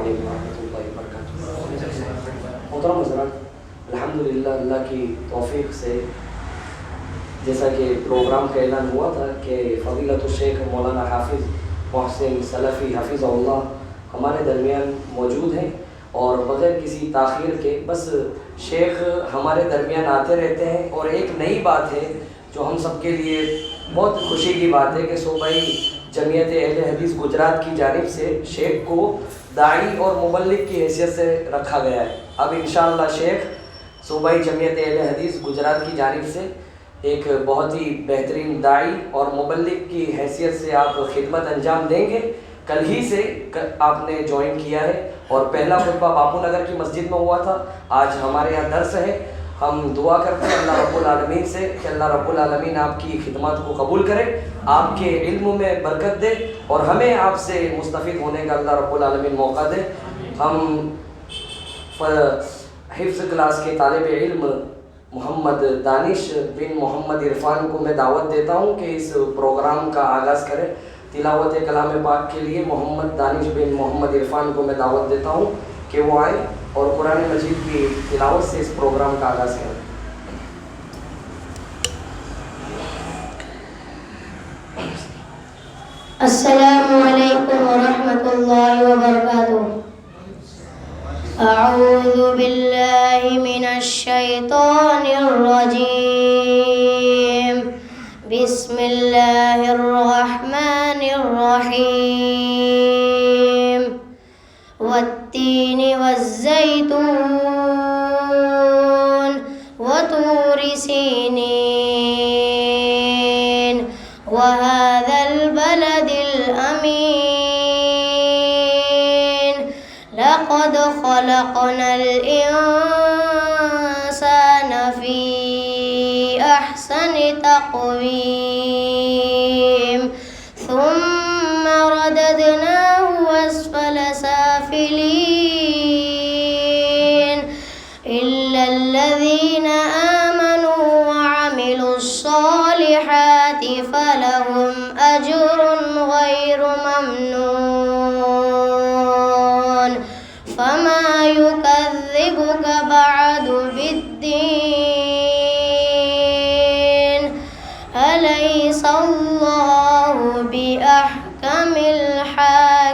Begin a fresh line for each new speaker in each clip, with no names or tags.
علیکم ورحمۃ اللہ وبرکاتہ۔ محترم حضرات، الحمدللہ اللہ کی توفیق سے جیسا کہ پروگرام کا اعلان ہوا تھا کہ فضیلت الشیخ مولانا حافظ محسن سلفی حفظہ اللہ ہمارے درمیان موجود ہیں، اور بغیر کسی تاخیر کے بس شیخ ہمارے درمیان آتے رہتے ہیں۔ اور ایک نئی بات ہے جو ہم سب کے لیے بہت خوشی کی بات ہے کہ صوبائی جمعیت اہل حدیث گجرات کی جانب سے شیخ کو داعی اور مبلغ کی حیثیت سے رکھا گیا ہے۔ اب انشاءاللہ شیخ صوبائی جمعیت اہل حدیث گجرات کی جانب سے ایک بہت ہی بہترین داعی اور مبلغ کی حیثیت سے آپ خدمت انجام دیں گے۔ کل ہی سے آپ نے جوائن کیا ہے اور پہلا خطبہ باپو نگر کی مسجد میں ہوا تھا، آج ہمارے یہاں درس ہے۔ ہم دعا کرتے ہیں اللہ رب العالمین سے کہ اللہ رب العالمین آپ کی خدمات کو قبول کرے، آپ کے علم میں برکت دے، اور ہمیں آپ سے مستفید ہونے کا اللہ رب العالمین موقع دے۔ ہم حفظ کلاس کے طالب علم محمد دانش بن محمد عرفان کو میں دعوت دیتا ہوں کہ اس پروگرام کا آغاز کرے۔ تلاوت کلام پاک کے لیے محمد دانش بن محمد عرفان کو میں دعوت دیتا ہوں کہ وہ آئے اور قرآن مجید کی تلاوت سے اس پروگرام کا آغاز کریں۔
السلام علیکم ورحمۃ اللہ وبرکاتہ۔ اعوذ باللہ من الشیطان الرجیم، بسم اللہ الرحمن الرحیم، والتین والزیتون وطور سینین وهذا البلد الأمين لقد خلقنا الإنسان في أحسن تقويم ثم رددناه أسفل سافلين إلا الذين آمنوا وعملوا الصالحات فلهم أجر غير ممنون فما يكذبك بعد بالدين أليس الله بأحكم الحاكمين۔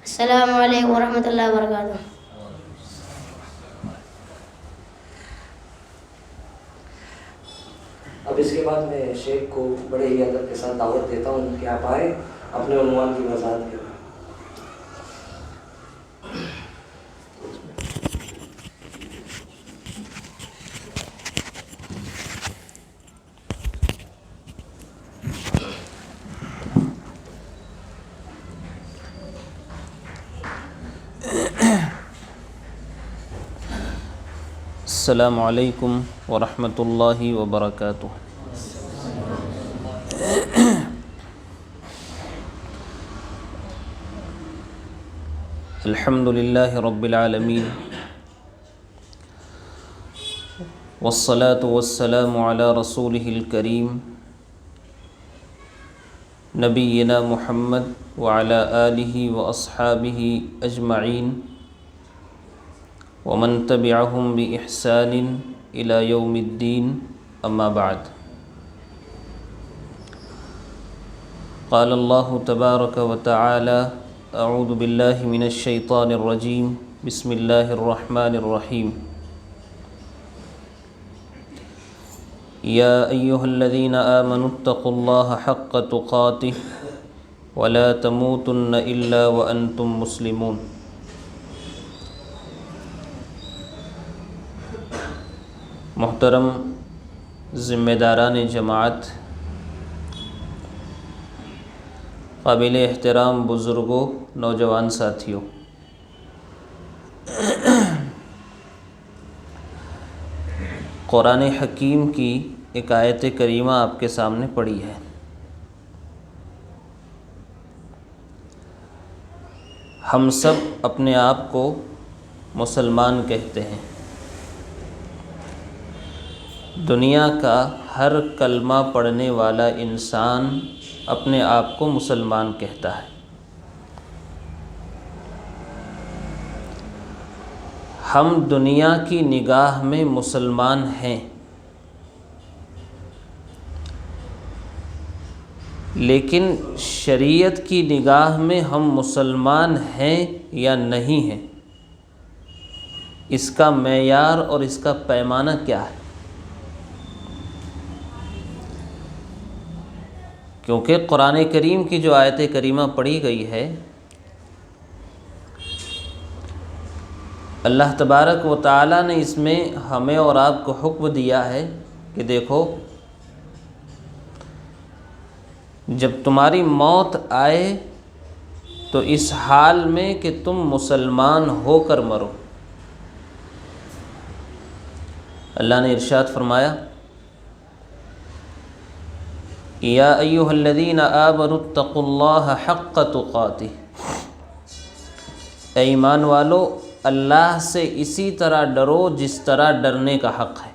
السلام علیکم ورحمۃ اللہ وبرکاتہ۔
اب اس کے بعد میں شیخ کو بڑے ہی ادب کے ساتھ دعوت دیتا ہوں کہ آپ آئیں، اپنے عنوان کی وضاحت کریں۔
السلام علیکم ورحمۃ اللہ وبرکاتہ۔ الحمد للہ رب العالمین، والصلاة والسلام علی رسولہ الکریم نبینا محمد وعلی آلہ واصحابہ اجمعین ومن تبعهم بإحسان إلى يوم الدين، أما بعد۔ قال الله تبارك وتعالى: أعوذ بالله من الشيطان الرجيم، بسم الله الرحمن الرحيم، يا أيها الذين آمنوا اتقوا الله حق تقاته ولا تموتن إلا وأنتم مسلمون۔ محترم ذمہ داران جماعت، قابل احترام بزرگوں، نوجوان ساتھیوں، قرآن حکیم کی ایک آیت کریمہ آپ کے سامنے پڑھی ہے۔ ہم سب اپنے آپ کو مسلمان کہتے ہیں، دنیا کا ہر کلمہ پڑھنے والا انسان اپنے آپ کو مسلمان کہتا ہے، ہم دنیا کی نگاہ میں مسلمان ہیں، لیکن شریعت کی نگاہ میں ہم مسلمان ہیں یا نہیں ہیں، اس کا معیار اور اس کا پیمانہ کیا ہے؟ کیونکہ قرآن کریم کی جو آیت کریمہ پڑھی گئی ہے، اللہ تبارک و تعالیٰ نے اس میں ہمیں اور آپ کو حکم دیا ہے کہ دیکھو، جب تمہاری موت آئے تو اس حال میں کہ تم مسلمان ہو کر مرو۔ اللہ نے ارشاد فرمایا، یا ایھا الذین آمنوا اتقوا اللہ حق تقاتہ، اے ایمان والو اللہ سے اسی طرح ڈرو جس طرح ڈرنے کا حق ہے۔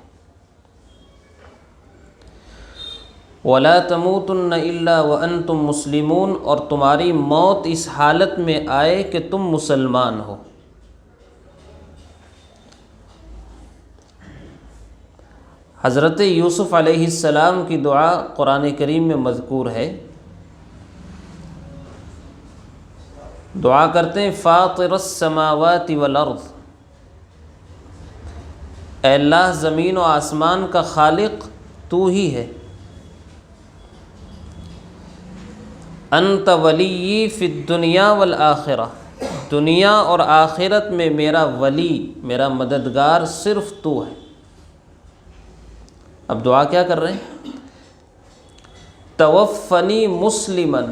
وَلَا تَمُوتُنَّ إِلَّا وَأَنْتُمْ مُسْلِمُونَ، اور تمہاری موت اس حالت میں آئے کہ تم مسلمان ہو۔ حضرت یوسف علیہ السلام کی دعا قرآن کریم میں مذکور ہے، دعا کرتے ہیں فاطر السماوات والارض، اے اللہ زمین و آسمان کا خالق تو ہی ہے، انت ولی فی الدنیا والآخرہ، دنیا اور آخرت میں میرا ولی، میرا مددگار صرف تو ہے۔ اب دعا کیا کر رہے ہیں؟ توفنی مسلمن،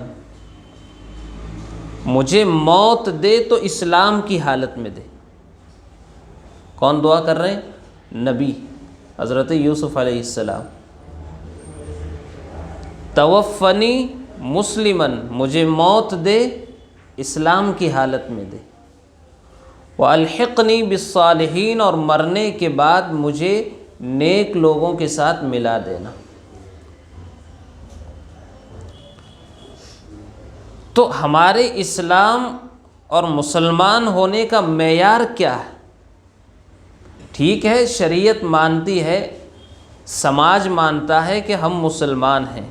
مجھے موت دے تو اسلام کی حالت میں دے۔ کون دعا کر رہے ہیں؟ نبی حضرت یوسف علیہ السلام۔ توفنی مسلمن، مجھے موت دے اسلام کی حالت میں دے، وَأَلْحِقْنِي بِالصَّالِحِينَ، اور مرنے کے بعد مجھے نیک لوگوں کے ساتھ ملا دینا۔ تو ہمارے اسلام اور مسلمان ہونے کا معیار کیا ہے؟ ٹھیک ہے، شریعت مانتی ہے، سماج مانتا ہے کہ ہم مسلمان ہیں،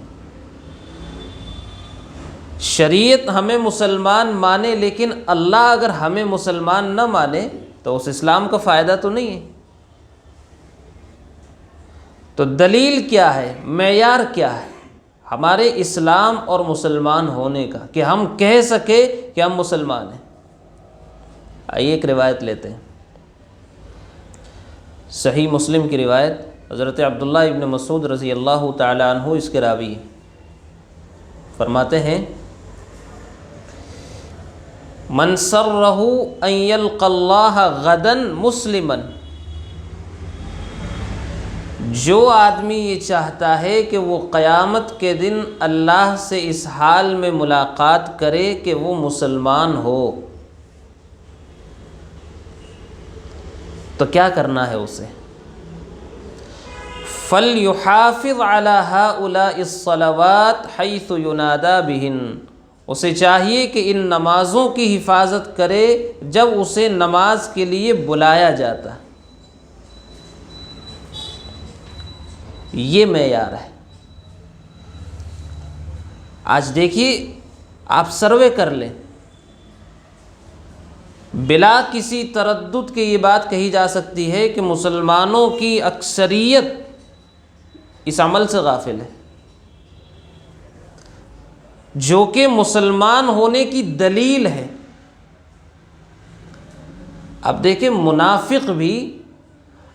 شریعت ہمیں مسلمان مانے، لیکن اللہ اگر ہمیں مسلمان نہ مانے تو اس اسلام کا فائدہ تو نہیں ہے۔ تو دلیل کیا ہے، معیار کیا ہے ہمارے اسلام اور مسلمان ہونے کا، کہ ہم کہہ سکے کہ ہم مسلمان ہیں؟ آئیے ایک روایت لیتے ہیں، صحیح مسلم کی روایت، حضرت عبداللہ ابن مسعود رضی اللہ تعالی عنہ اس کے راوی ہیں، فرماتے ہیں من سرہ ان یلقى اللہ غدا مسلما، جو آدمی یہ چاہتا ہے کہ وہ قیامت کے دن اللہ سے اس حال میں ملاقات کرے کہ وہ مسلمان ہو، تو کیا کرنا ہے اسے؟ فَلْيُحَافِظْ عَلَى هَؤُلَاءِ الصَّلَوَاتِ حَيْثُ يُنَادَى بِهِنَّ، اسے چاہیے کہ ان نمازوں کی حفاظت کرے جب اسے نماز کے لیے بلایا جاتا ہے۔ یہ معیار ہے۔ آج دیکھیے، آپ سروے کر لیں، بلا کسی تردد کے یہ بات کہی جا سکتی ہے کہ مسلمانوں کی اکثریت اس عمل سے غافل ہے، جو کہ مسلمان ہونے کی دلیل ہے۔ اب دیکھیں، منافق بھی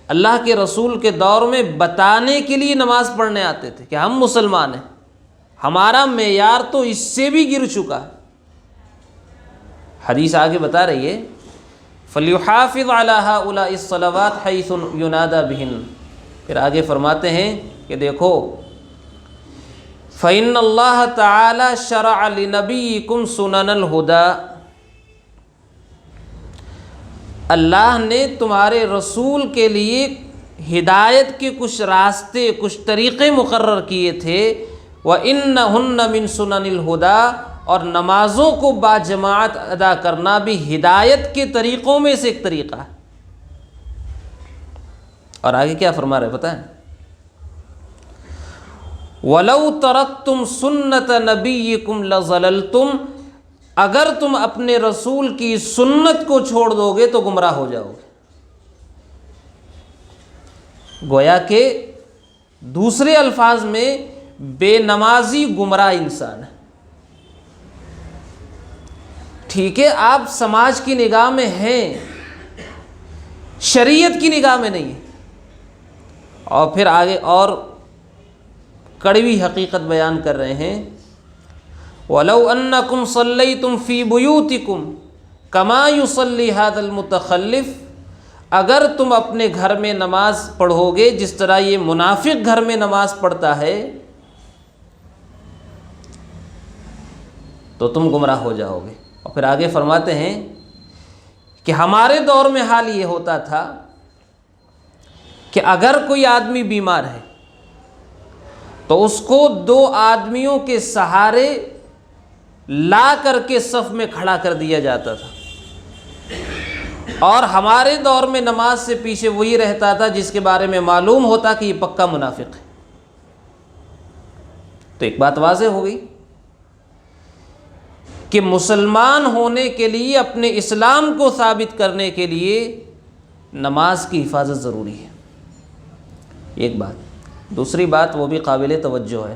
اللہ کے رسول کے دور میں بتانے کے لیے نماز پڑھنے آتے تھے کہ ہم مسلمان ہیں، ہمارا معیار تو اس سے بھی گر چکا ہے۔ حدیث آگے بتا رہی ہے فَلْيُحَافِظْ عَلَى هَؤُلَاءِ الصَّلَوَاتِ حَيْثُ يُنَادَى بِهِنَّ، پھر آگے فرماتے ہیں کہ دیکھو فَإِنَّ اللَّهَ تَعَالَى شَرَعَ لِنَبِيِّكُمْ سُنَنَ الْهُدَى، اللہ نے تمہارے رسول کے لیے ہدایت کے کچھ راستے، کچھ طریقے مقرر کیے تھے، وَإِنَّهُنَّ مِن سُنَنِ الْهُدَى، اور نمازوں کو باجماعت ادا کرنا بھی ہدایت کے طریقوں میں سے ایک طریقہ ہے۔ اور آگے کیا فرما رہے پتہ ہے؟ وَلَوْ تَرَكْتُمْ سُنَّةَ نَبِيِّكُمْ لَظَلَلْتُمْ، اگر تم اپنے رسول کی سنت کو چھوڑ دو گے تو گمراہ ہو جاؤ گے۔ گویا کہ دوسرے الفاظ میں بے نمازی گمراہ انسان ہے۔ ٹھیک ہے، آپ سماج کی نگاہ میں ہیں، شریعت کی نگاہ میں نہیں ہے۔ اور پھر آگے اور کڑوی حقیقت بیان کر رہے ہیں، وَلَوْ أَنَّكُمْ صَلَّيْتُمْ فِي بُيُوتِكُمْ كَمَا يُصَلِّي هَذَا الْمُتَخَلِّفُ، اگر تم اپنے گھر میں نماز پڑھو گے جس طرح یہ منافق گھر میں نماز پڑھتا ہے تو تم گمراہ ہو جاؤ گے۔ اور پھر آگے فرماتے ہیں کہ ہمارے دور میں حال یہ ہوتا تھا کہ اگر کوئی آدمی بیمار ہے تو اس کو 2 آدمیوں کے سہارے لا کر کے صف میں کھڑا کر دیا جاتا تھا، اور ہمارے دور میں نماز سے پیچھے وہی رہتا تھا جس کے بارے میں معلوم ہوتا کہ یہ پکا منافق ہے۔ تو ایک بات واضح ہو گئی کہ مسلمان ہونے کے لیے، اپنے اسلام کو ثابت کرنے کے لیے نماز کی حفاظت ضروری ہے، ایک بات۔ دوسری بات وہ بھی قابل توجہ ہے،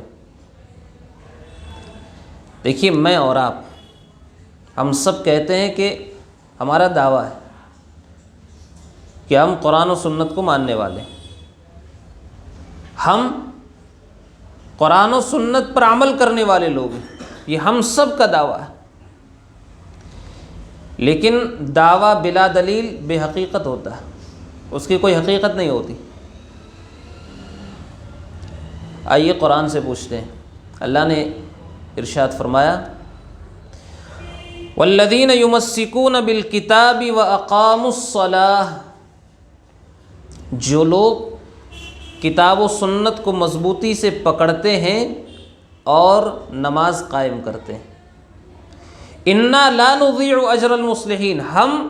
دیکھیے میں اور آپ ہم سب کہتے ہیں کہ ہمارا دعویٰ ہے کہ ہم قرآن و سنت کو ماننے والے ہیں، ہم قرآن و سنت پر عمل کرنے والے لوگ ہیں، یہ ہم سب کا دعویٰ ہے۔ لیکن دعویٰ بلا دلیل بے حقیقت ہوتا ہے، اس کی کوئی حقیقت نہیں ہوتی۔ آئیے قرآن سے پوچھتے ہیں، اللہ نے ارشاد فرمایا والذین یمسکون بالکتاب واقاموا الصلاۃ، جو لوگ کتاب و سنت کو مضبوطی سے پکڑتے ہیں اور نماز قائم کرتے ہیں، انا لا نضیع اجر المصلحین، ہم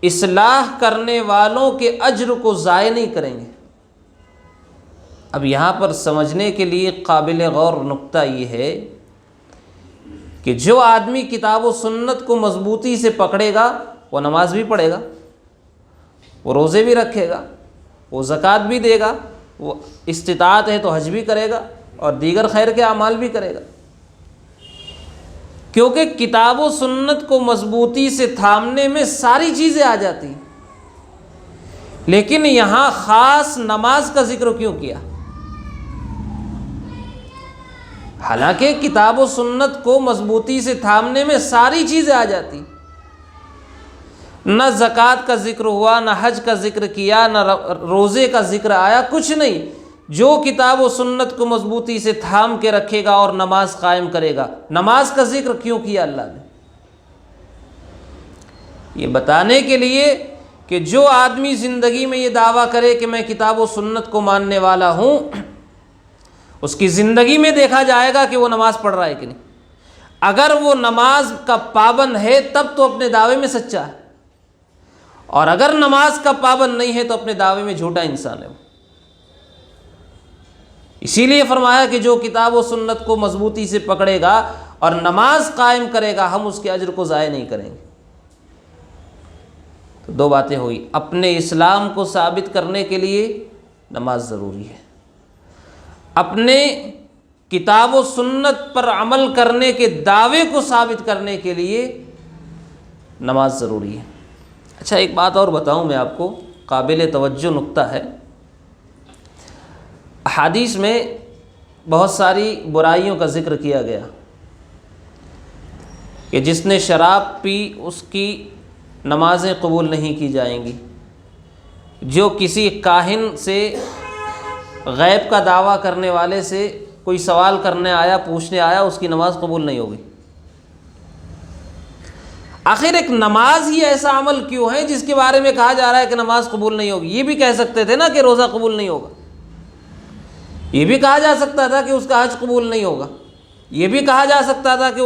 اصلاح کرنے والوں کے اجر کو ضائع نہیں کریں گے۔ اب یہاں پر سمجھنے کے لیے قابل غور نقطہ یہ ہے کہ جو آدمی کتاب و سنت کو مضبوطی سے پکڑے گا وہ نماز بھی پڑھے گا، وہ روزے بھی رکھے گا، وہ زکوٰۃ بھی دے گا، وہ استطاعت ہے تو حج بھی کرے گا اور دیگر خیر کے اعمال بھی کرے گا، کیونکہ کتاب و سنت کو مضبوطی سے تھامنے میں ساری چیزیں آ جاتی ہیں۔ لیکن یہاں خاص نماز کا ذکر کیوں کیا؟ حالانکہ کتاب و سنت کو مضبوطی سے تھامنے میں ساری چیزیں آ جاتی، نہ زکوٰۃ کا ذکر ہوا، نہ حج کا ذکر کیا، نہ روزے کا ذکر آیا، کچھ نہیں۔ جو کتاب و سنت کو مضبوطی سے تھام کے رکھے گا اور نماز قائم کرے گا، نماز کا ذکر کیوں کیا اللہ نے؟ یہ بتانے کے لیے کہ جو آدمی زندگی میں یہ دعویٰ کرے کہ میں کتاب و سنت کو ماننے والا ہوں، اس کی زندگی میں دیکھا جائے گا کہ وہ نماز پڑھ رہا ہے کہ نہیں۔ اگر وہ نماز کا پابند ہے تب تو اپنے دعوے میں سچا ہے، اور اگر نماز کا پابند نہیں ہے تو اپنے دعوے میں جھوٹا انسان ہے۔ اسی لیے فرمایا کہ جو کتاب و سنت کو مضبوطی سے پکڑے گا اور نماز قائم کرے گا، ہم اس کے اجر کو ضائع نہیں کریں گے۔ تو 2 باتیں ہوئی، اپنے اسلام کو ثابت کرنے کے لیے نماز ضروری ہے، اپنے کتاب و سنت پر عمل کرنے کے دعوے کو ثابت کرنے کے لیے نماز ضروری ہے۔ اچھا ایک بات اور بتاؤں میں آپ کو، قابل توجہ نقطہ ہے۔ احادیث میں بہت ساری برائیوں کا ذکر کیا گیا کہ جس نے شراب پی اس کی نمازیں قبول نہیں کی جائیں گی، جو کسی کاہن سے، غیب کا دعویٰ کرنے والے سے کوئی سوال کرنے آیا، پوچھنے آیا، اس کی نماز قبول نہیں ہوگی۔ آخر ایک نماز ہی ایسا عمل کیوں ہے جس کے بارے میں کہا جا رہا ہے کہ نماز قبول نہیں ہوگی؟ یہ بھی کہہ سکتے تھے نا کہ روزہ قبول نہیں ہوگا، یہ بھی کہا جا سکتا تھا کہ اس کا حج قبول نہیں ہوگا، یہ بھی کہا جا سکتا تھا کہ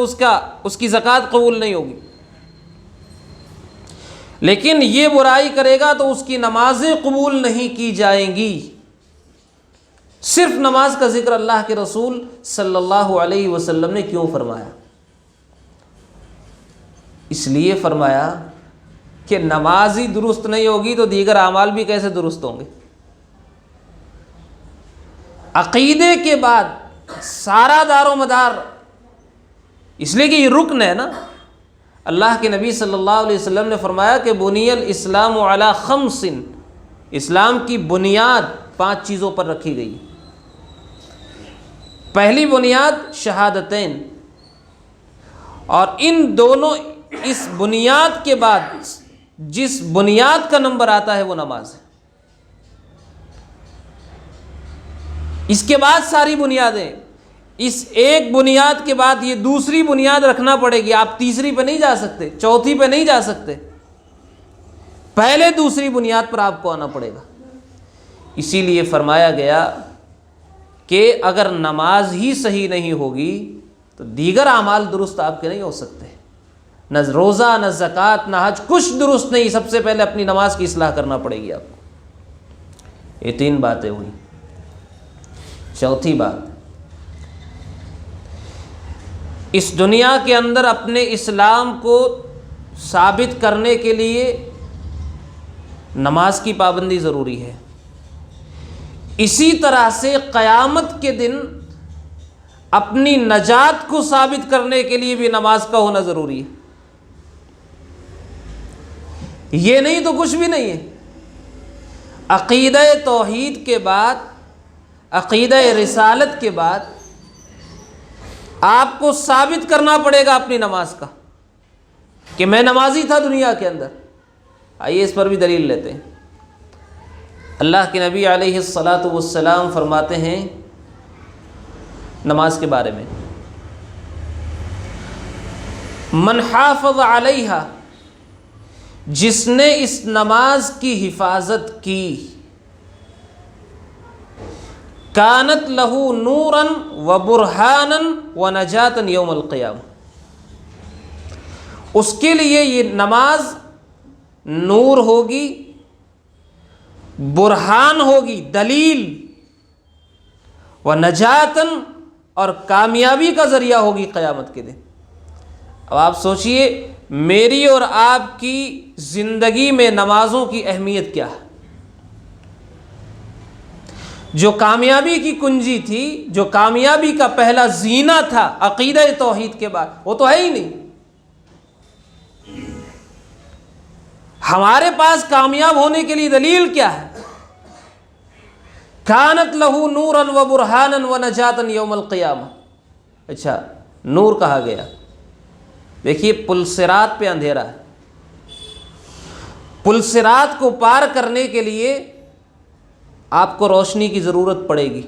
اس کی زکوٰۃ قبول نہیں ہوگی۔ لیکن یہ برائی کرے گا تو اس کی نمازیں قبول نہیں کی جائیں گی۔ صرف نماز کا ذکر اللہ کے رسول صلی اللہ علیہ وسلم نے کیوں فرمایا؟ اس لیے فرمایا کہ نماز ہی درست نہیں ہوگی تو دیگر اعمال بھی کیسے درست ہوں گے؟ عقیدے کے بعد سارا دار و مدار، اس لیے کہ یہ رکن ہے نا۔ اللہ کے نبی صلی اللہ علیہ وسلم نے فرمایا کہ بنی الاسلام علی خمس، اسلام کی بنیاد 5 چیزوں پر رکھی گئی۔ پہلی بنیاد شہادتین، اور ان دونوں، اس بنیاد کے بعد جس بنیاد کا نمبر آتا ہے وہ نماز ہے۔ اس کے بعد ساری بنیادیں، اس ایک بنیاد کے بعد یہ دوسری بنیاد رکھنا پڑے گی۔ آپ تیسری پہ نہیں جا سکتے، چوتھی پہ نہیں جا سکتے، پہلے دوسری بنیاد پر آپ کو آنا پڑے گا۔ اسی لیے فرمایا گیا کہ اگر نماز ہی صحیح نہیں ہوگی تو دیگر اعمال درست آپ کے نہیں ہو سکتے، نہ روزہ، نہ زکوٰۃ، نہ حج، کچھ درست نہیں۔ سب سے پہلے اپنی نماز کی اصلاح کرنا پڑے گی آپ کو۔ یہ 3 باتیں ہوئی۔ چوتھی بات، اس دنیا کے اندر اپنے اسلام کو ثابت کرنے کے لیے نماز کی پابندی ضروری ہے۔ اسی طرح سے قیامت کے دن اپنی نجات کو ثابت کرنے کے لیے بھی نماز کا ہونا ضروری ہے۔ یہ نہیں تو کچھ بھی نہیں ہے۔ عقیدہ توحید کے بعد، عقیدہ رسالت کے بعد آپ کو ثابت کرنا پڑے گا اپنی نماز کا کہ میں نمازی تھا دنیا کے اندر۔ آئیے اس پر بھی دلیل لیتے ہیں۔ اللہ کے نبی علیہ الصلاۃ والسلام فرماتے ہیں نماز کے بارے میں، من حافظ علیہا، جس نے اس نماز کی حفاظت کی، کانت لہو نوراً و برہاناً و نجاتاً یوم القیامہ، اس کے لیے یہ نماز نور ہوگی، برہان ہوگی، دلیل، و نجاتاً، اور کامیابی کا ذریعہ ہوگی قیامت کے دن۔ اب آپ سوچئے میری اور آپ کی زندگی میں نمازوں کی اہمیت کیا ہے؟ جو کامیابی کی کنجی تھی، جو کامیابی کا پہلا زینہ تھا عقیدہ توحید کے بعد، وہ تو ہے ہی نہیں۔ ہمارے پاس کامیاب ہونے کے لیے دلیل کیا ہے؟ کانت لہو نوراً و برہاناً و نجاتاً یوم القیامہ۔ اچھا، نور کہا گیا، دیکھیے پل صراط پہ اندھیرا ہے، پل صراط کو پار کرنے کے لیے آپ کو روشنی کی ضرورت پڑے گی۔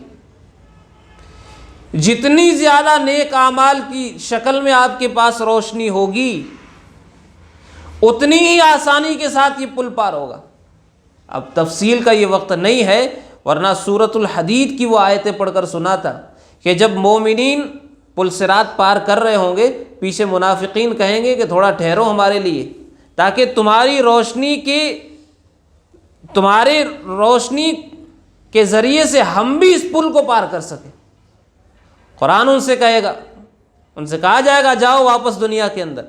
جتنی زیادہ نیک اعمال کی شکل میں آپ کے پاس روشنی ہوگی، اتنی ہی آسانی کے ساتھ یہ پل پار ہوگا۔ اب تفصیل کا یہ وقت نہیں ہے، ورنہ سورۃ الحدید کی وہ آیتیں پڑھ کر سنا تھا کہ جب مومنین پل صراط پار کر رہے ہوں گے، پیچھے منافقین کہیں گے کہ تھوڑا ٹھہرو ہمارے لیے، تاکہ تمہاری روشنی کے ذریعے سے ہم بھی اس پل کو پار کر سکیں۔ قرآن ان سے کہے گا، ان سے کہا جائے گا جاؤ واپس دنیا کے اندر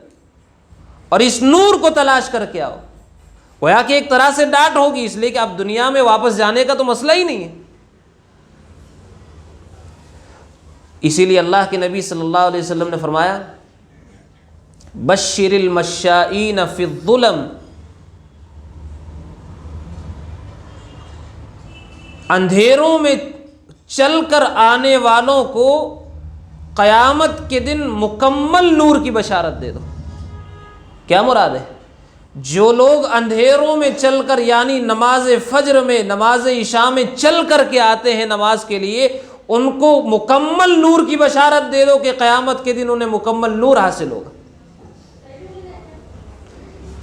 اور اس نور کو تلاش کر کے آؤ۔ گویا کہ ایک طرح سے ڈانٹ ہوگی، اس لیے کہ اب دنیا میں واپس جانے کا تو مسئلہ ہی نہیں ہے۔ اسی لیے اللہ کے نبی صلی اللہ علیہ وسلم نے فرمایا بشر المشائین فی الظلم، اندھیروں میں چل کر آنے والوں کو قیامت کے دن مکمل نور کی بشارت دے دو۔ کیا مراد ہے؟ جو لوگ اندھیروں میں چل کر، یعنی نماز فجر میں، نماز عشاء میں چل کر کے آتے ہیں نماز کے لیے، ان کو مکمل نور کی بشارت دے دو کہ قیامت کے دن انہیں مکمل نور حاصل ہوگا۔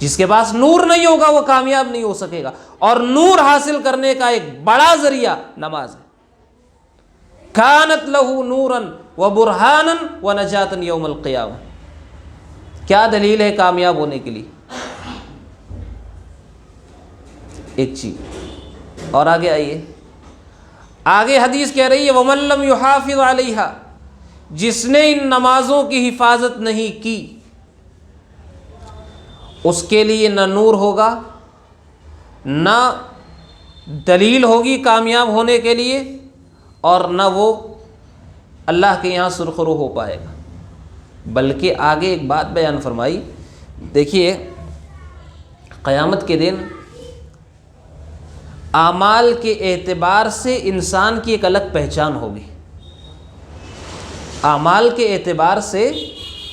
جس کے پاس نور نہیں ہوگا وہ کامیاب نہیں ہو سکے گا، اور نور حاصل کرنے کا ایک بڑا ذریعہ نماز ہے۔ کانت لہو نوراً و برہاناً و نجاتاً یوم القیامہ۔ کیا دلیل ہے کامیاب ہونے کے لیے؟ ایک چیز اور آگے آئیے، آگے حدیث کہہ رہی ہے وَمَن لَّمْ يُحَافِظْ عَلَيْهَا، جس نے ان نمازوں کی حفاظت نہیں کی اس کے لیے نہ نور ہوگا، نہ دلیل ہوگی کامیاب ہونے کے لیے، اور نہ وہ اللہ کے یہاں سرخرو ہو پائے گا۔ بلکہ آگے ایک بات بیان فرمائی، دیکھیے قیامت کے دن اعمال کے اعتبار سے انسان کی ایک الگ پہچان ہوگی، اعمال کے اعتبار سے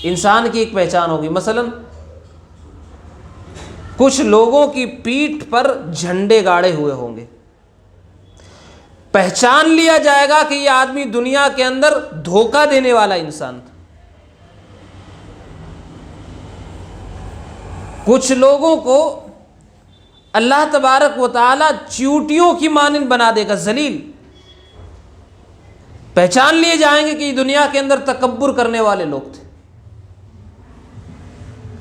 انسان کی ایک پہچان ہوگی۔ مثلا کچھ لوگوں کی پیٹھ پر جھنڈے گاڑے ہوئے ہوں گے، پہچان لیا جائے گا کہ یہ آدمی دنیا کے اندر دھوکہ دینے والا انسان تھا۔ کچھ لوگوں کو اللہ تبارک و تعالی چیوٹیوں کی مانند بنا دے گا، ذلیل، پہچان لیے جائیں گے کہ یہ دنیا کے اندر تکبر کرنے والے لوگ تھے،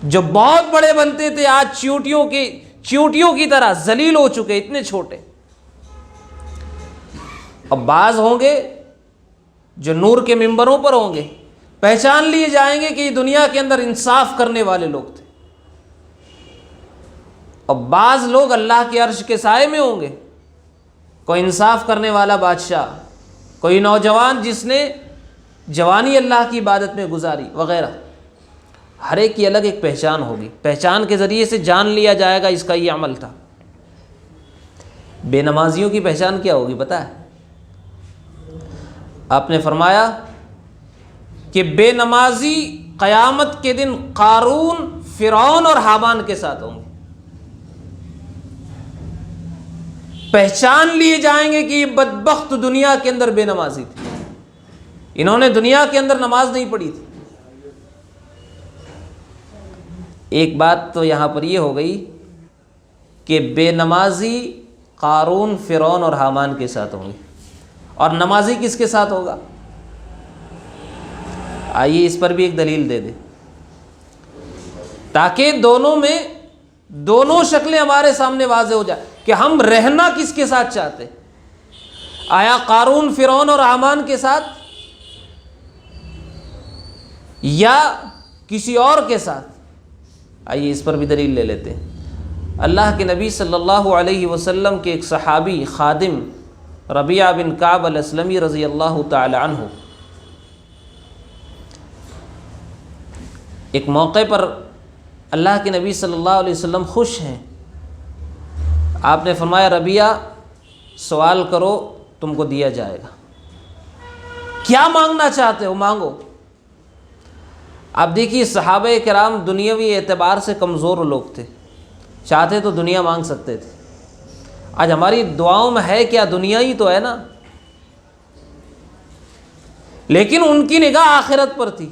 جو بہت بڑے بنتے تھے آج چیوٹیوں کی طرح ذلیل ہو چکے، اتنے چھوٹے۔ اب بعض ہوں گے جو نور کے ممبروں پر ہوں گے، پہچان لیے جائیں گے کہ یہ دنیا کے اندر انصاف کرنے والے لوگ تھے، اور بعض لوگ اللہ کے عرش کے سائے میں ہوں گے، کوئی انصاف کرنے والا بادشاہ، کوئی نوجوان جس نے جوانی اللہ کی عبادت میں گزاری وغیرہ۔ ہر ایک کی الگ ایک پہچان ہوگی، پہچان کے ذریعے سے جان لیا جائے گا اس کا یہ عمل تھا۔ بے نمازیوں کی پہچان کیا ہوگی پتہ ہے؟ آپ نے فرمایا کہ بے نمازی قیامت کے دن قارون، فرعون اور حامان کے ساتھ ہوں گے، پہچان لیے جائیں گے کہ یہ بدبخت دنیا کے اندر بے نمازی تھی، انہوں نے دنیا کے اندر نماز نہیں پڑھی تھی۔ ایک بات تو یہاں پر یہ ہو گئی کہ بے نمازی قارون، فرعون اور حامان کے ساتھ ہوں گے، اور نمازی کس کے ساتھ ہوگا؟ آئیے اس پر بھی ایک دلیل دے دیں تاکہ دونوں شکلیں ہمارے سامنے واضح ہو جائے کہ ہم رہنا کس کے ساتھ چاہتے، آیا قارون، فرعون اور حامان کے ساتھ یا کسی اور کے ساتھ؟ آئیے اس پر بھی دلیل لے لیتے ہیں۔ اللہ کے نبی صلی اللہ علیہ وسلم کے ایک صحابی خادم ربیعہ بن کعب الاسلمی رضی اللہ تعالی عنہ، ایک موقع پر اللہ کے نبی صلی اللہ علیہ وسلم خوش ہیں، آپ نے فرمایا ربیعہ سوال کرو تم کو دیا جائے گا، کیا مانگنا چاہتے ہو مانگو۔ اب دیکھیے صحابہ کرام دنیاوی اعتبار سے کمزور لوگ تھے، چاہتے تو دنیا مانگ سکتے تھے۔ آج ہماری دعاؤں میں ہے کیا؟ دنیا ہی تو ہے نا، لیکن ان کی نگاہ آخرت پر تھی،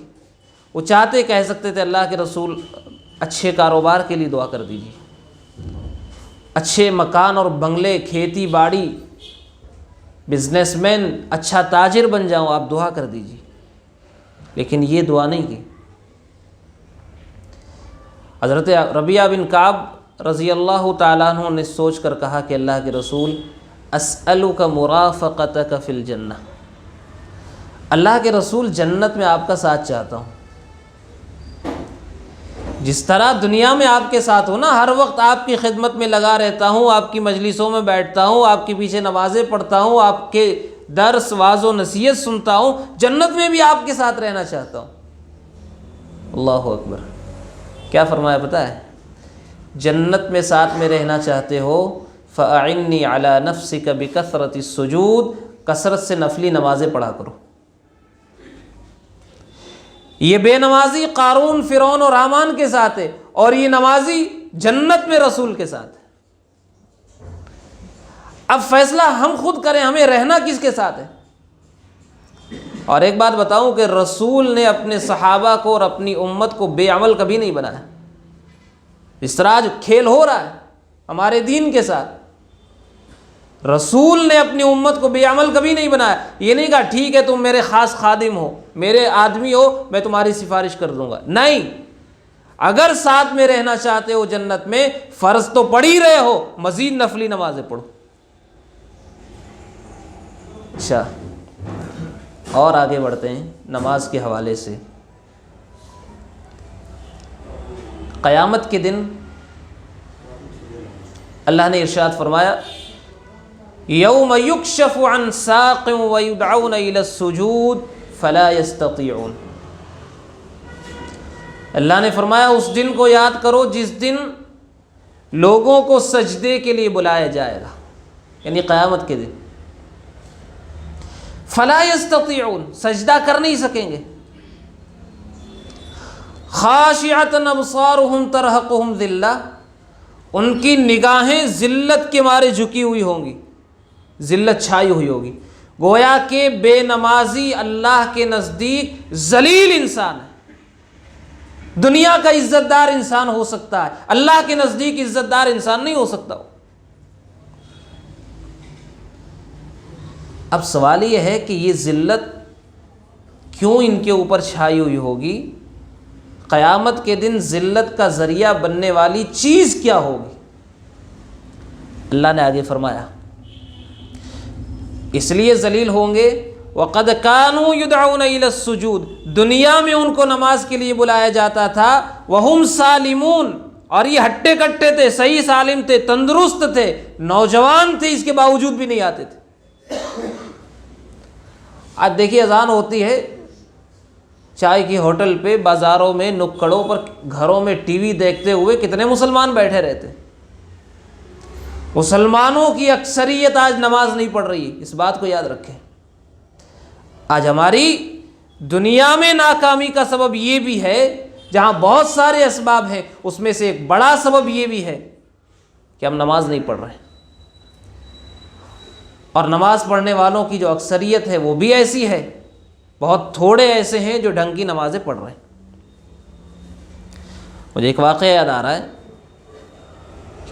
وہ چاہتے کہہ سکتے تھے اللہ کے رسول اچھے کاروبار کے لیے دعا کر دیجیے، اچھے مکان اور بنگلے، کھیتی باڑی، بزنس مین، اچھا تاجر بن جاؤں، آپ دعا کر دیجیے، لیکن یہ دعا نہیں کی۔ حضرت ربیعہ بن کعب رضی اللہ تعالیٰ عنہ نے سوچ کر کہا کہ اللہ کے رسول اسألک مرافقتک فی الجنہ، اللہ کے رسول جنت میں آپ کا ساتھ چاہتا ہوں، جس طرح دنیا میں آپ کے ساتھ ہوں نا، ہر وقت آپ کی خدمت میں لگا رہتا ہوں، آپ کی مجلسوں میں بیٹھتا ہوں، آپ کے پیچھے نمازیں پڑھتا ہوں، آپ کے درس واعظ و نصیحت سنتا ہوں، جنت میں بھی آپ کے ساتھ رہنا چاہتا ہوں۔ اللہ اکبر، کیا فرمایا پتہ ہے؟ جنت میں ساتھ میں رہنا چاہتے ہو فَأَعِنِّي عَلَى نَفْسِكَ بِكَثْرَةِ السُّجُودِ، کثرت سے نفلی نمازیں پڑھا کرو۔ یہ بے نمازی قارون، فرعون اور حامان کے ساتھ ہے، اور یہ نمازی جنت میں رسول کے ساتھ ہے۔ اب فیصلہ ہم خود کریں ہمیں رہنا کس کے ساتھ ہے۔ اور ایک بات بتاؤں کہ رسول نے اپنے صحابہ کو اور اپنی امت کو بے عمل کبھی نہیں بنایا۔ اس طرح آج کھیل ہو رہا ہے ہمارے دین کے ساتھ، رسول نے اپنی امت کو بے عمل کبھی نہیں بنایا۔ یہ نہیں کہا ٹھیک ہے تم میرے خاص خادم ہو، میرے آدمی ہو، میں تمہاری سفارش کر دوں گا، نہیں، اگر ساتھ میں رہنا چاہتے ہو جنت میں، فرض تو پڑھ ہی رہے ہو، مزید نفلی نمازیں پڑھو۔ اچھا، اور آگے بڑھتے ہیں نماز کے حوالے سے۔ قیامت کے دن اللہ نے ارشاد فرمایا یوم یکشف عن ساق ویدعون الی السجود فلا یستطیعون۔ اللہ نے فرمایا اس دن کو یاد کرو جس دن لوگوں کو سجدے کے لیے بلایا جائے گا، یعنی قیامت کے دن۔ فلا یستطیعون، سجدہ کر نہیں سکیں گے۔ خاشعۃ ابصارہم ترہقہم ذلہ، ان کی نگاہیں ذلت کے مارے جھکی ہوئی ہوں گی، ذلت چھائی ہوئی ہوگی۔ گویا کہ بے نمازی اللہ کے نزدیک ذلیل انسان ہے۔ دنیا کا عزت دار انسان ہو سکتا ہے، اللہ کے نزدیک عزت دار انسان نہیں ہو سکتا۔ اب سوال یہ ہے کہ یہ ذلت کیوں ان کے اوپر چھائی ہوئی ہوگی؟ قیامت کے دن ذلت کا ذریعہ بننے والی چیز کیا ہوگی؟ اللہ نے آگے فرمایا اس لیے ذلیل ہوں گے وَقَدْ كَانُوا يُدْعَوْنَ إِلَى السُّجُودِ، دنیا میں ان کو نماز کے لیے بلایا جاتا تھا، وَهُمْ سَالِمُونَ، اور یہ ہٹے کٹے تھے، صحیح سالم تھے، تندرست تھے، نوجوان تھے، اس کے باوجود بھی نہیں آتے تھے۔ آج دیکھیے اذان ہوتی ہے، چائے کی ہوٹل پہ، بازاروں میں، نکڑوں پر، گھروں میں ٹی وی دیکھتے ہوئے کتنے مسلمان بیٹھے رہتے۔ مسلمانوں کی اکثریت آج نماز نہیں پڑھ رہی ہے، اس بات کو یاد رکھیں۔ آج ہماری دنیا میں ناکامی کا سبب یہ بھی ہے، جہاں بہت سارے اسباب ہیں، اس میں سے ایک بڑا سبب یہ بھی ہے کہ ہم نماز نہیں پڑھ رہے، اور نماز پڑھنے والوں کی جو اکثریت ہے وہ بھی ایسی ہے، بہت تھوڑے ایسے ہیں جو ڈھنگ کی نمازیں پڑھ رہے ہیں۔ مجھے ایک واقعہ یاد آ رہا ہے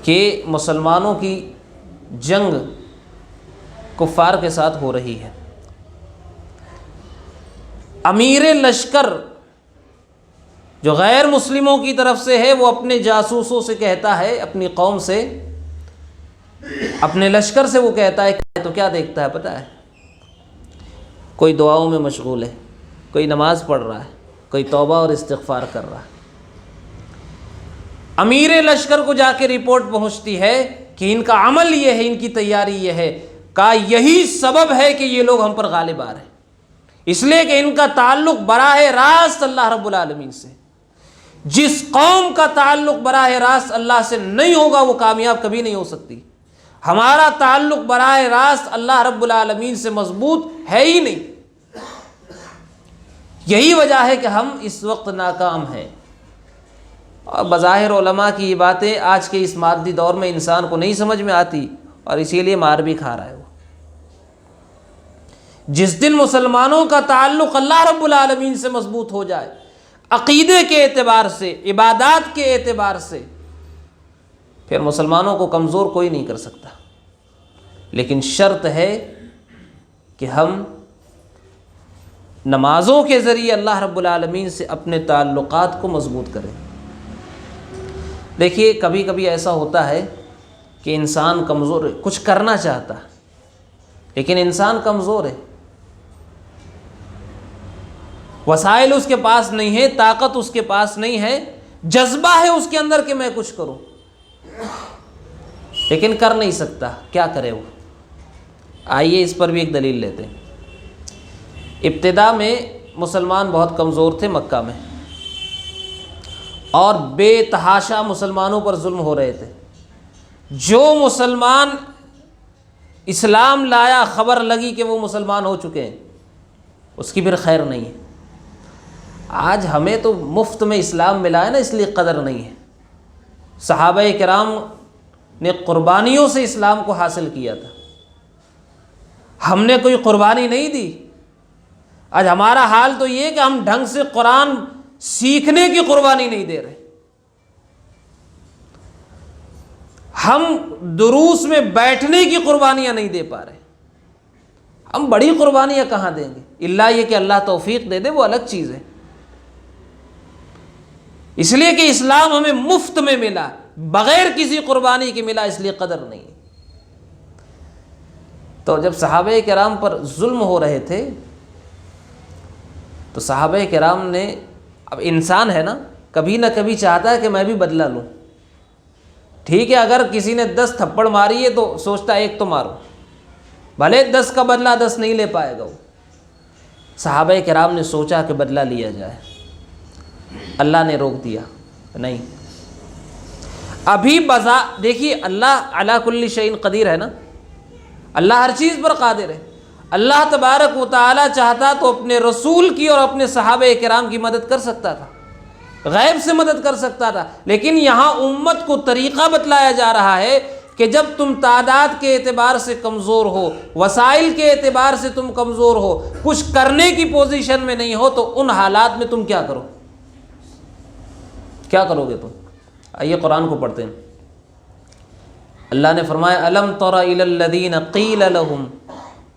کہ مسلمانوں کی جنگ کفار کے ساتھ ہو رہی ہے۔ امیر لشکر جو غیر مسلموں کی طرف سے ہے، وہ اپنے جاسوسوں سے کہتا ہے، اپنی قوم سے، اپنے لشکر سے وہ کہتا ہے، تو کیا دیکھتا ہے پتہ ہے؟ کوئی دعاؤں میں مشغول ہے، کوئی نماز پڑھ رہا ہے، کوئی توبہ اور استغفار کر رہا ہے۔ امیر لشکر کو جا کے رپورٹ پہنچتی ہے کہ ان کا عمل یہ ہے، ان کی تیاری یہ ہے، کہ یہی سبب ہے کہ یہ لوگ ہم پر غالب آ رہے ہیں، اس لیے کہ ان کا تعلق براہ راست اللہ رب العالمین سے۔ جس قوم کا تعلق براہ راست اللہ سے نہیں ہوگا وہ کامیاب کبھی نہیں ہو سکتی۔ ہمارا تعلق براہ راست اللہ رب العالمین سے مضبوط ہے ہی نہیں، یہی وجہ ہے کہ ہم اس وقت ناکام ہیں۔ اور بظاہر علماء کی یہ باتیں آج کے اس مادی دور میں انسان کو نہیں سمجھ میں آتی، اور اسی لیے مار بھی کھا رہا ہے وہ۔ جس دن مسلمانوں کا تعلق اللہ رب العالمین سے مضبوط ہو جائے، عقیدے کے اعتبار سے، عبادات کے اعتبار سے، پھر مسلمانوں کو کمزور کوئی نہیں کر سکتا۔ لیکن شرط ہے کہ ہم نمازوں کے ذریعے اللہ رب العالمین سے اپنے تعلقات کو مضبوط کریں۔ دیکھیے کبھی کبھی ایسا ہوتا ہے کہ انسان کمزور ہے، کچھ کرنا چاہتا ہے لیکن انسان کمزور ہے، وسائل اس کے پاس نہیں ہے، طاقت اس کے پاس نہیں ہے، جذبہ ہے اس کے اندر کہ میں کچھ کروں، لیکن کر نہیں سکتا، کیا کرے وہ؟ آئیے اس پر بھی ایک دلیل لیتے ہیں۔ ابتدا میں مسلمان بہت کمزور تھے مکہ میں، اور بے تحاشا مسلمانوں پر ظلم ہو رہے تھے۔ جو مسلمان اسلام لایا، خبر لگی کہ وہ مسلمان ہو چکے ہیں، اس کی پھر خیر نہیں ہے۔ آج ہمیں تو مفت میں اسلام ملا ہے نا، اس لیے قدر نہیں ہے۔ صحابہ کرام نے قربانیوں سے اسلام کو حاصل کیا تھا، ہم نے کوئی قربانی نہیں دی۔ آج ہمارا حال تو یہ کہ ہم ڈھنگ سے قرآن سیکھنے کی قربانی نہیں دے رہے، ہم دروس میں بیٹھنے کی قربانیاں نہیں دے پا رہے۔ ہم بڑی قربانیاں کہاں دیں گے؟ الا یہ کہ اللہ توفیق دے دے، وہ الگ چیز ہے۔ اس لیے کہ اسلام ہمیں مفت میں ملا، بغیر کسی قربانی کے ملا، اس لیے قدر نہیں۔ تو جب صحابہ کرام پر ظلم ہو رہے تھے تو صحابہ کرام نے، اب انسان ہے نا، کبھی نہ کبھی چاہتا ہے کہ میں بھی بدلہ لوں۔ ٹھیک ہے، اگر کسی نے 10 تھپڑ ماری ہے تو سوچتا ہے ایک تو مارو، بھلے 10 کا بدلہ 10 نہیں لے پائے گا وہ۔ صحابہ کرام نے سوچا کہ بدلہ لیا جائے، اللہ نے روک دیا، نہیں۔ ابھی دیکھیے اللہ علی کل شیء قدیر ہے نا، اللہ ہر چیز پر قادر ہے۔ اللہ تبارک و تعالی چاہتا تو اپنے رسول کی اور اپنے صحابہ کرام کی مدد کر سکتا تھا، غیب سے مدد کر سکتا تھا، لیکن یہاں امت کو طریقہ بتلایا جا رہا ہے کہ جب تم تعداد کے اعتبار سے کمزور ہو، وسائل کے اعتبار سے تم کمزور ہو، کچھ کرنے کی پوزیشن میں نہیں ہو، تو ان حالات میں تم کیا کرو؟ کیا کرو گے تم؟ آئیے قرآن کو پڑھتے ہیں۔ اللہ نے فرمایا الم تر الی الذین قیل لهم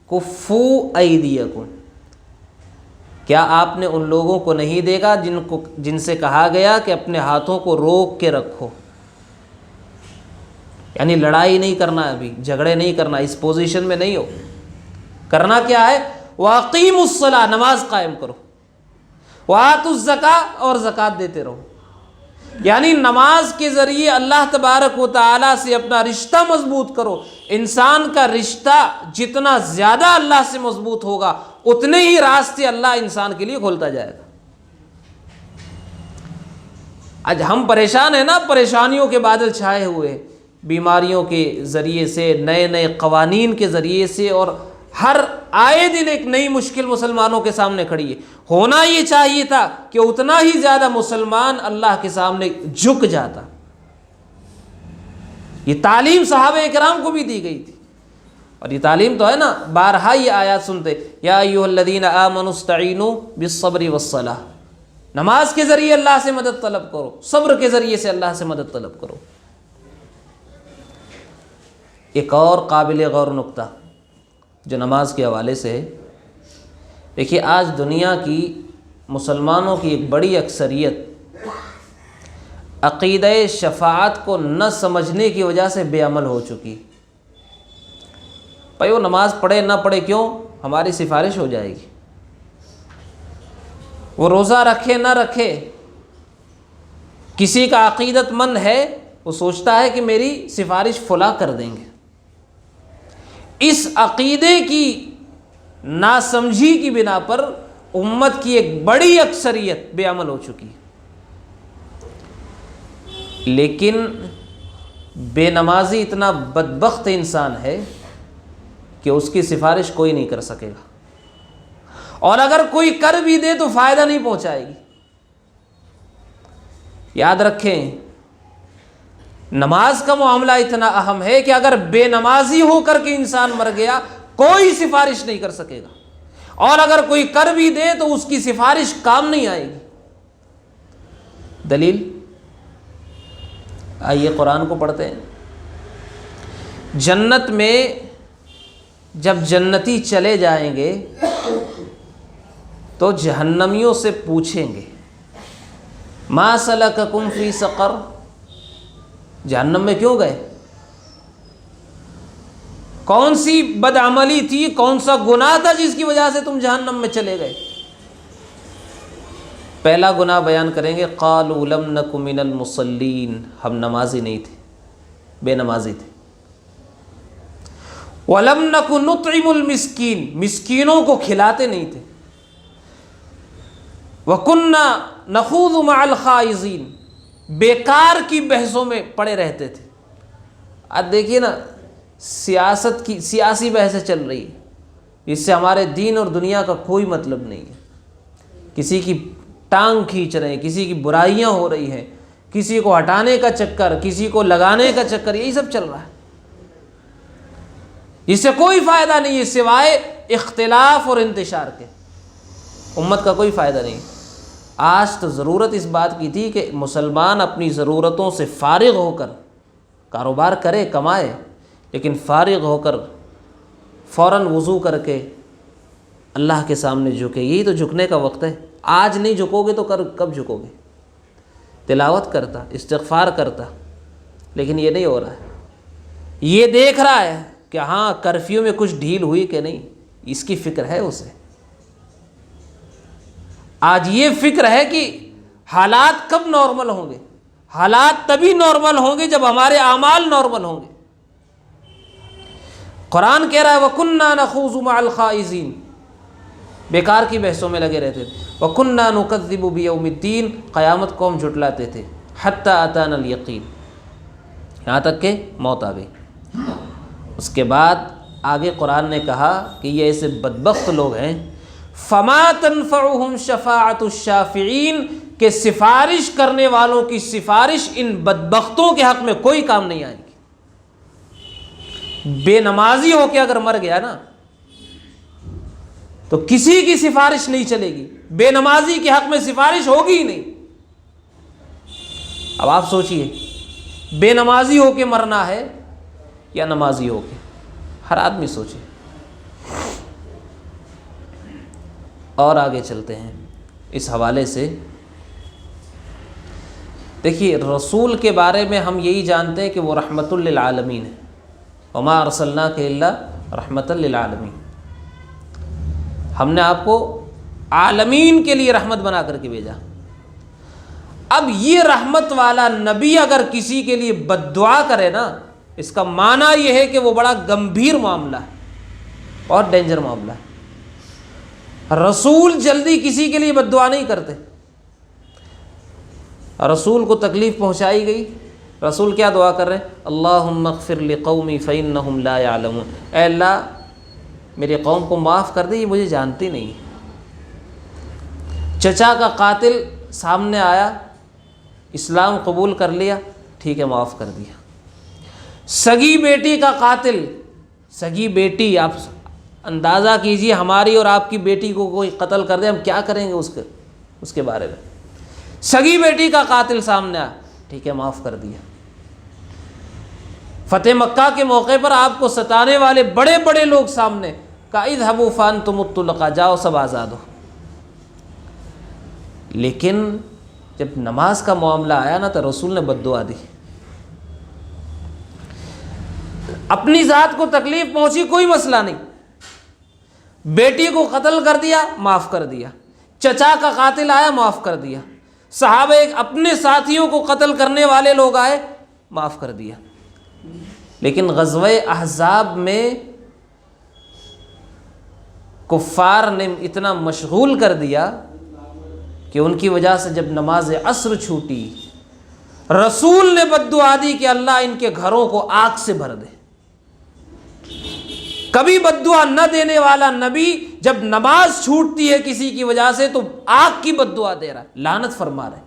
کفوا ایدیکم، کیا آپ نے ان لوگوں کو نہیں دیکھا جن سے کہا گیا کہ اپنے ہاتھوں کو روک کے رکھو؟ یعنی لڑائی نہیں کرنا، ابھی جھگڑے نہیں کرنا، اس پوزیشن میں نہیں ہو۔ کرنا کیا ہے؟ واقیموا الصلاۃ، نماز قائم کرو، وآتوا الزکاۃ، اور زکوٰۃ دیتے رہو۔ یعنی نماز کے ذریعے اللہ تبارک و تعالیٰ سے اپنا رشتہ مضبوط کرو۔ انسان کا رشتہ جتنا زیادہ اللہ سے مضبوط ہوگا اتنے ہی راستے اللہ انسان کے لیے کھولتا جائے گا۔ آج ہم پریشان ہیں نا، پریشانیوں کے بادل چھائے ہوئے، بیماریوں کے ذریعے سے، نئے نئے قوانین کے ذریعے سے، اور ہر آئے دن ایک نئی مشکل مسلمانوں کے سامنے کھڑی ہے۔ ہونا یہ چاہیے تھا کہ اتنا ہی زیادہ مسلمان اللہ کے سامنے جھک جاتا۔ یہ تعلیم صحابہ کرام کو بھی دی گئی تھی، اور یہ تعلیم تو ہے نا، بارہا یہ آیات سنتے، یا ایھا الذین آمنوا استعینوا بالصبر والصلاۃ، نماز کے ذریعے اللہ سے مدد طلب کرو، صبر کے ذریعے سے اللہ سے مدد طلب کرو۔ ایک اور قابل غور نقطہ جو نماز کے حوالے سے ہے، دیکھیے آج دنیا کی مسلمانوں کی ایک بڑی اکثریت عقیدہ شفاعت کو نہ سمجھنے کی وجہ سے بے عمل ہو چکی۔ بھائی وہ نماز پڑھے نہ پڑھے کیوں، ہماری سفارش ہو جائے گی۔ وہ روزہ رکھے نہ رکھے، کسی کا عقیدت مند ہے، وہ سوچتا ہے کہ میری سفارش فلاں کر دیں گے۔ اس عقیدے کی ناسمجھی کی بنا پر امت کی ایک بڑی اکثریت بے عمل ہو چکی۔ لیکن بے نمازی اتنا بدبخت انسان ہے کہ اس کی سفارش کوئی نہیں کر سکے گا، اور اگر کوئی کر بھی دے تو فائدہ نہیں پہنچائے گی۔ یاد رکھیں، نماز کا معاملہ اتنا اہم ہے کہ اگر بے نمازی ہو کر کے انسان مر گیا کوئی سفارش نہیں کر سکے گا، اور اگر کوئی کر بھی دے تو اس کی سفارش کام نہیں آئے گی۔ دلیل آئیے قرآن کو پڑھتے ہیں۔ جنت میں جب جنتی چلے جائیں گے تو جہنمیوں سے پوچھیں گے ما سلککم فی سقر، جہنم میں کیوں گئے؟ کون سی بدعملی تھی، کون سا گناہ تھا جس کی وجہ سے تم جہنم میں چلے گئے؟ پہلا گناہ بیان کریں گے، قالوا لم نک من المصلین، ہم نمازی نہیں تھے، بے نمازی تھے۔ ولم نک نطعم المسکین، مسکینوں کو کھلاتے نہیں تھے۔ وکنا نخوض مع الخائضین، بیکار کی بحثوں میں پڑے رہتے تھے۔ اب دیکھیے نا، سیاسی بحثیں چل رہی ہیں، اس سے ہمارے دین اور دنیا کا کوئی مطلب نہیں ہے۔ کسی کی ٹانگ کھینچ رہے ہیں، کسی کی برائیاں ہو رہی ہیں، کسی کو ہٹانے کا چکر، کسی کو لگانے کا چکر، یہی سب چل رہا ہے۔ اس سے کوئی فائدہ نہیں ہے سوائے اختلاف اور انتشار کے، امت کا کوئی فائدہ نہیں۔ آج تو ضرورت اس بات کی تھی کہ مسلمان اپنی ضرورتوں سے فارغ ہو کر کاروبار کرے، کمائے، لیکن فارغ ہو کر فوراً وضو کر کے اللہ کے سامنے جھکے۔ یہی تو جھکنے کا وقت ہے۔ آج نہیں جھکو گے تو کب جھکو گے؟ تلاوت کرتا، استغفار کرتا، لیکن یہ نہیں ہو رہا ہے۔ یہ دیکھ رہا ہے کہ ہاں کرفیو میں کچھ ڈھیل ہوئی کہ نہیں، اس کی فکر ہے اسے۔ آج یہ فکر ہے کہ حالات کب نارمل ہوں گے؟ حالات تبھی نارمل ہوں گے جب ہمارے اعمال نارمل ہوں گے۔ قرآن کہہ رہا ہے وَكُنَّا نَخُوضُ مَعَ الْخَائِضِينَ، بیکار کی بحثوں میں لگے رہتے تھے۔ وَكُنَّا نُكَذِّبُ بِيَوْمِ الدِّينِ، قیامت کو ہم جھٹلاتے تھے۔ حَتَّى أَتَانَا الْيَقِينُ، یہاں تک کہ موت آ گئی۔ اس کے بعد آگے قرآن نے کہا کہ یہ ایسے بدبخت لوگ ہیں فَمَا تَنْفَعُهُمْ شَفَاعَةُ الشَّافِعِينَ، کہ سفارش کرنے والوں کی سفارش ان بدبختوں کے حق میں کوئی کام نہیں آئے گی۔ بے نمازی ہو کے اگر مر گیا نا تو کسی کی سفارش نہیں چلے گی، بے نمازی کے حق میں سفارش ہوگی ہی نہیں۔ اب آپ سوچئے بے نمازی ہو کے مرنا ہے یا نمازی ہو کے؟ ہر آدمی سوچے۔ اور آگے چلتے ہیں اس حوالے سے۔ دیکھیے رسول کے بارے میں ہم یہی جانتے ہیں کہ وہ رحمت للعالمین ہے، وما ارسلناک الا رحمت للعالمین، ہم نے آپ کو عالمین کے لیے رحمت بنا کر کے بھیجا۔ اب یہ رحمت والا نبی اگر کسی کے لیے بد دعا کرے نا، اس کا معنی یہ ہے کہ وہ بڑا گمبھیر معاملہ ہے اور ڈینجر معاملہ ہے۔ رسول جلدی کسی کے لیے بد دعا نہیں کرتے۔ رسول کو تکلیف پہنچائی گئی، رسول کیا دعا کر رہے ہیں؟ اللہم اغفر لقومی فإنہم لا یعلمون، اے اللہ میری قوم کو معاف کر دے، یہ مجھے جانتی نہیں۔ چچا کا قاتل سامنے آیا، اسلام قبول کر لیا، ٹھیک ہے معاف کر دیا۔ سگی بیٹی کا قاتل، سگی بیٹی، آپ اندازہ کیجئے ہماری اور آپ کی بیٹی کو کوئی قتل کر دے، ہم کیا کریں گے اس کے بارے میں۔ سگی بیٹی کا قاتل سامنے آیا، ٹھیک ہے معاف کر دیا۔ فتح مکہ کے موقع پر آپ کو ستانے والے بڑے بڑے لوگ سامنے، کہا اذهبوا فانتم الطلقاء، جاؤ سب آزاد ہو۔ لیکن جب نماز کا معاملہ آیا نا تو رسول نے بد دعا دی۔ اپنی ذات کو تکلیف پہنچی، کوئی مسئلہ نہیں، بیٹی کو قتل کر دیا، معاف کر دیا۔ چچا کا قاتل آیا، معاف کر دیا۔ صحابہ اپنے ساتھیوں کو قتل کرنے والے لوگ آئے، معاف کر دیا۔ لیکن غزوہ احزاب میں کفار نے اتنا مشغول کر دیا کہ ان کی وجہ سے جب نماز عصر چھوٹی، رسول نے بد دعا دی کہ اللہ ان کے گھروں کو آگ سے بھر دے۔ کبھی بد دعا نہ دینے والا نبی جب نماز چھوٹتی ہے کسی کی وجہ سے تو آگ کی بد دعا دے رہا ہے، لعنت فرما رہا ہے۔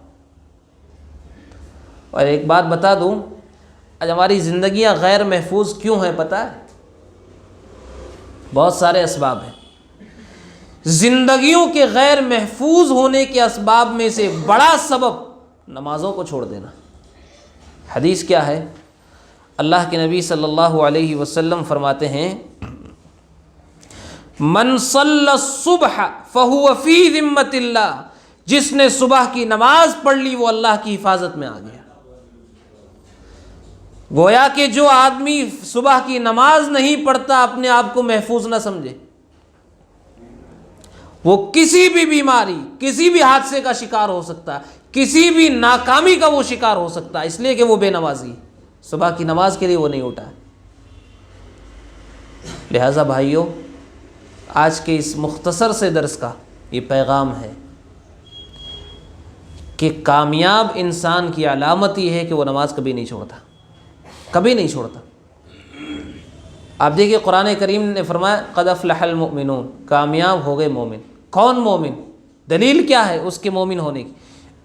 اور ایک بات بتا دوں، آج ہماری زندگیاں غیر محفوظ کیوں ہیں پتہ ہے؟ بہت سارے اسباب ہیں۔ زندگیوں کے غیر محفوظ ہونے کے اسباب میں سے بڑا سبب نمازوں کو چھوڑ دینا۔ حدیث کیا ہے؟ اللہ کے نبی صلی اللہ علیہ وسلم فرماتے ہیں من صلی الصبح فہو فی ذمۃ اللہ، جس نے صبح کی نماز پڑھ لی وہ اللہ کی حفاظت میں آ گیا۔ گویا کہ جو آدمی صبح کی نماز نہیں پڑھتا اپنے آپ کو محفوظ نہ سمجھے، وہ کسی بھی بیماری، کسی بھی حادثے کا شکار ہو سکتا ہے، کسی بھی ناکامی کا وہ شکار ہو سکتا ہے، اس لیے کہ وہ بے نمازی، صبح کی نماز کے لیے وہ نہیں اٹھا۔ لہٰذا بھائیوں، آج کے اس مختصر سے درس کا یہ پیغام ہے کہ کامیاب انسان کی علامت یہ ہے کہ وہ نماز کبھی نہیں چھوڑتا، کبھی نہیں چھوڑتا۔ آپ دیکھیے قرآن کریم نے فرمایا قد افلح المؤمنون، کامیاب ہو گئے مومن۔ کون مومن؟ دلیل کیا ہے اس کے مومن ہونے کی؟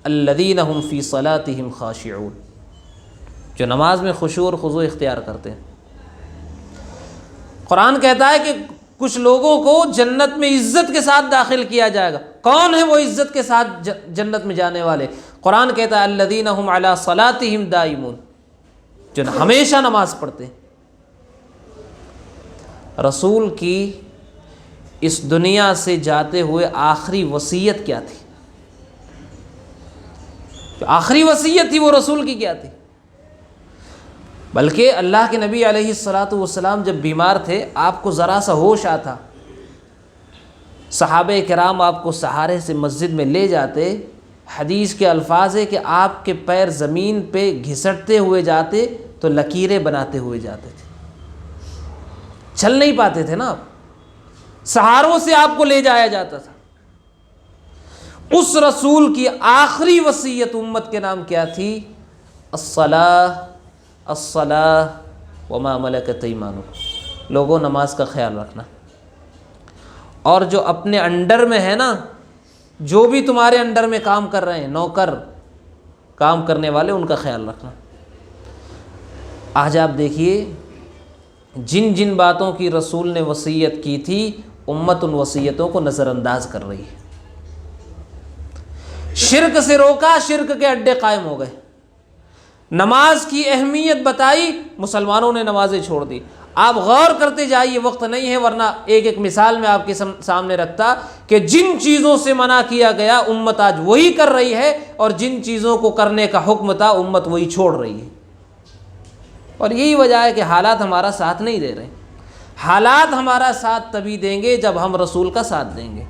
الذین هم فی صلاتهم خاشعون، جو نماز میں خشوع اور خضوع اختیار کرتے ہیں۔ قرآن کہتا ہے کہ کچھ لوگوں کو جنت میں عزت کے ساتھ داخل کیا جائے گا۔ کون ہے وہ عزت کے ساتھ جنت میں جانے والے؟ قرآن کہتا ہے الذین هم علی صلاتهم دائمون، جو ہمیشہ نماز پڑھتے ہیں۔ رسول کی اس دنیا سے جاتے ہوئے آخری وصیت کیا تھی؟ جو آخری وصیت تھی وہ رسول کی کیا تھی؟ بلکہ اللہ کے نبی علیہ الصلاۃ والسلام جب بیمار تھے، آپ کو ذرا سا ہوش آتا، صحابہ کرام آپ کو سہارے سے مسجد میں لے جاتے، حدیث کے الفاظ ہے کہ آپ کے پیر زمین پہ گھسٹتے ہوئے جاتے تو لکیریں بناتے ہوئے جاتے تھے، چل نہیں پاتے تھے نا آپ، سہاروں سے آپ کو لے جایا جاتا تھا۔ اس رسول کی آخری وصیت امت کے نام کیا تھی؟ الصلاۃ الصلاۃ وما ملکت ایمانکم، لوگوں نماز کا خیال رکھنا، اور جو اپنے انڈر میں ہے نا، جو بھی تمہارے انڈر میں کام کر رہے ہیں، نوکر کام کرنے والے، ان کا خیال رکھنا۔ آج آپ دیکھیے جن جن باتوں کی رسول نے وصیت کی تھی، امت ان وصیتوں کو نظر انداز کر رہی ہے۔ شرک سے روکا، شرک کے اڈے قائم ہو گئے۔ نماز کی اہمیت بتائی، مسلمانوں نے نمازیں چھوڑ دی۔ آپ غور کرتے جائیے، وقت نہیں ہے ورنہ ایک ایک مثال میں آپ کے سامنے رکھتا کہ جن چیزوں سے منع کیا گیا امت آج وہی کر رہی ہے، اور جن چیزوں کو کرنے کا حکم تھا امت وہی چھوڑ رہی ہے۔ اور یہی وجہ ہے کہ حالات ہمارا ساتھ نہیں دے رہے۔ حالات ہمارا ساتھ تبھی دیں گے جب ہم رسول کا ساتھ دیں گے،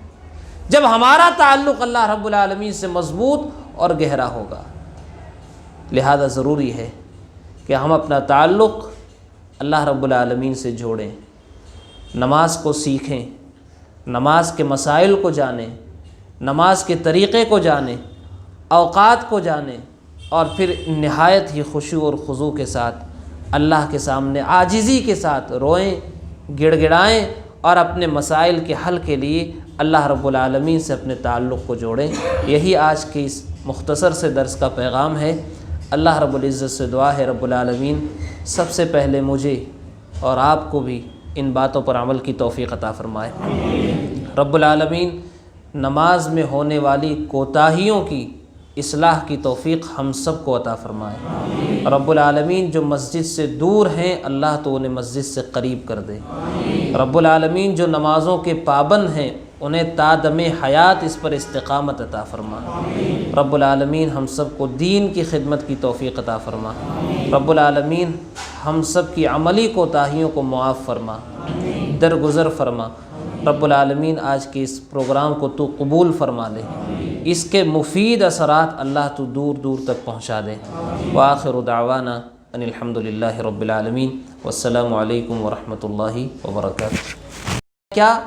جب ہمارا تعلق اللہ رب العالمین سے مضبوط اور گہرا ہوگا۔ لہذا ضروری ہے کہ ہم اپنا تعلق اللہ رب العالمین سے جوڑیں، نماز کو سیکھیں، نماز کے مسائل کو جانیں، نماز کے طریقے کو جانیں، اوقات کو جانیں، اور پھر نہایت ہی خشوع اور خضوع کے ساتھ اللہ کے سامنے عاجزی کے ساتھ روئیں، گڑ گڑائیں، اور اپنے مسائل کے حل کے لیے اللہ رب العالمین سے اپنے تعلق کو جوڑیں۔ یہی آج کے اس مختصر سے درس کا پیغام ہے۔ اللہ رب العزت سے دعا ہے رب العالمین سب سے پہلے مجھے اور آپ کو بھی ان باتوں پر عمل کی توفیق عطا فرمائے۔ رب العالمین نماز میں ہونے والی کوتاہیوں کی اصلاح کی توفیق ہم سب کو عطا فرمائے۔ رب العالمین جو مسجد سے دور ہیں، اللہ تو انہیں مسجد سے قریب کر دے۔ رب العالمین جو نمازوں کے پابند ہیں، انہیں تا دم حیات اس پر استقامت عطا فرما۔ رب العالمین ہم سب کو دین کی خدمت کی توفیق عطا فرما۔ رب العالمین ہم سب کی عملی کوتاہیوں کو معاف فرما، درگزر فرما۔ رب العالمین آج کے اس پروگرام کو تو قبول فرما لے، اس کے مفید اثرات اللہ تو دور دور تک پہنچا دے۔ وآخر دعوانا ان الحمدللہ رب العالمین، والسلام علیکم ورحمۃ اللہ وبرکاتہ۔ کیا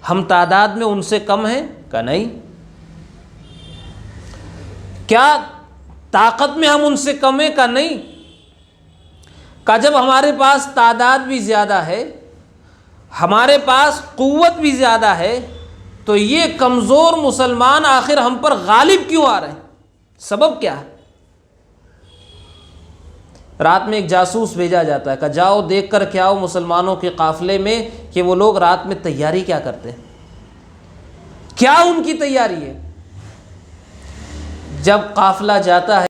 ہم تعداد میں ان سے کم ہیں؟ کہ نہیں۔ کیا طاقت میں ہم ان سے کم ہیں؟ کہ نہیں۔ کہ جب ہمارے پاس تعداد بھی زیادہ ہے، ہمارے پاس قوت بھی زیادہ ہے، تو یہ کمزور مسلمان آخر ہم پر غالب کیوں آ رہے ہیں؟ سبب کیا ہے؟ رات میں ایک جاسوس بھیجا جاتا ہے کہ جاؤ دیکھ کر کے آؤ مسلمانوں کے قافلے میں کہ وہ لوگ رات میں تیاری کیا کرتے ہیں، کیا ان کی تیاری ہے۔ جب قافلہ جاتا ہے